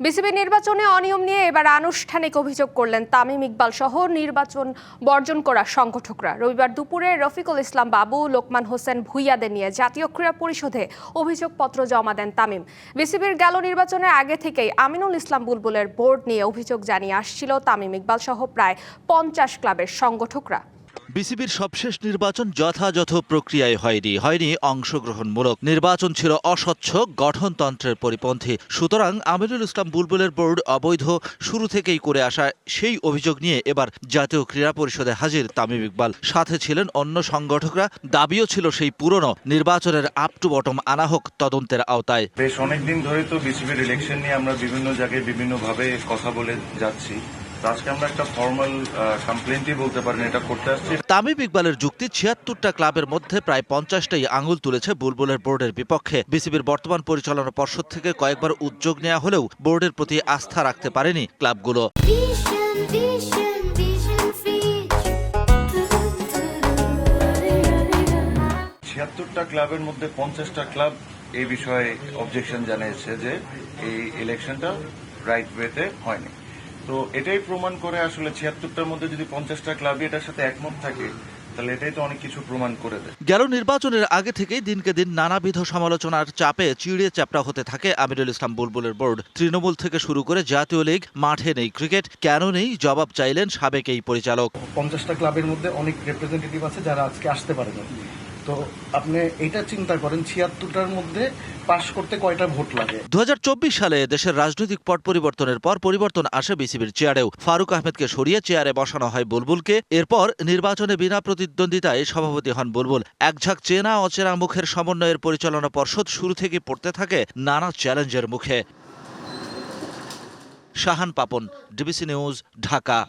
BCB নির্বাচনে অনিয়ম নিয়ে এবার আনুষ্ঠানিক অভিযোগ করলেন তামিম ইকবাল সহ নির্বাচন বর্জন করা সংগঠকরা। রবিবার দুপুরে রফিকুল ইসলাম বাবু, লোকমান হোসেন ভুইয়াদের নিয়ে জাতীয় ক্রীড়া পরিষদে অভিযোগপত্র জমা দেন তামিম। বিসিবির গেল নির্বাচনের আগে থেকেই আমিনুল ইসলাম বুলবুলের বোর্ড নিয়ে অভিযোগ জানিয়ে আসছিল তামিম ইকবাল সহ প্রায় 50 ক্লাবের সংগঠকরা। বিসিবির সবশেষ নির্বাচন যথাযথ প্রক্রিয়ায় হয়নি অংশগ্রহণমূলক। নির্বাচন ছিল অস্বচ্ছ, গঠনতন্ত্রের পরিপন্থী। সুতরাং আমিনুল ইসলাম বুলবুলের বোর্ড অবৈধ শুরু থেকেই করে আসা সেই অভিযোগ নিয়ে এবার জাতীয় ক্রীড়া পরিষদে হাজির তামিম ইকবাল। সাথে ছিলেন অন্য সংগঠকরা। দাবিও ছিল সেই পুরনো নির্বাচনের আপ টু বটম আনা হোক তদন্তের আওতায়। বেশ অনেকদিন ধরে তো বিসিবির ইলেকশন নিয়ে আমরা বিভিন্ন জায়গায় বিভিন্নভাবে কথা বলে যাচ্ছি। আজকে আমরা একটা ফর্মাল কমপ্লেন্টই বলতে পারেন এটা করতে আসছি। তামিম ইকবালের যুক্তি, ৭৬টা ক্লাবের মধ্যে প্রায় 50টাই আঙুল তুলেছে বুলবুলের বোর্ডের বিপক্ষে। বিসিবির বর্তমান পরিচালনা পর্ষদ থেকে কয়েকবার উদ্যোগ নেওয়া হলেও বোর্ডের প্রতি আস্থা রাখতে পারেনি ক্লাবগুলো। ৭৬টা ক্লাবের মধ্যে 50টা ক্লাব এই বিষয়ে অবজেকশন জানিয়েছে যে এই ইলেকশনটা রাইট ওয়েতে হয়নি। তো এটাই প্রমাণ করে আসলে ৭৬টার মধ্যে যদি 50টা ক্লাবই এটার সাথে একমত থাকে তাহলে এটাই তো অনেক কিছু প্রমাণ করে দেয়। গেল নির্বাচনের আগে থেকেই দিনকে দিন নানাবিধ সমালোচনার চাপে চিড়ে চ্যাপটা হতে থাকে আমিনুল ইসলাম বুলবুলের বোর্ড। তৃণমূল থেকে শুরু করে জাতীয় লীগ, মাঠে নেই ক্রিকেট, কেন নেই জবাব চাইলেন সাবেক এই পরিচালক। 50টা ক্লাবের মধ্যে অনেক রিপ্রেজেন্টেটিভ আছে যারা আজকে আসতে পারে না। তো আপনি এটা চিন্তা করেন ৭৬টার মধ্যে পাশ করতে কয়টা ভোট লাগে। ২০২৪ সালে দেশের রাজনৈতিক পট পরিবর্তনের পর পরিবর্তন আসে বিসিবির চেয়ারেও। ফারুক আহমেদকে সরিয়ে চেয়ারে বসানো হয় বুলবুলকে। এরপর নির্বাচনে বিনা প্রতিদ্বন্দ্বিতায় সভাপতি হন বুলবুল। একঝাঁক চেনা অচেনা মুখের সমন্বয়ের পরিচালনা পর্ষদ শুরু থেকে পড়তে থাকে নানা চ্যালেঞ্জের মুখে। Shahan Papon, DBC news, Dhaka.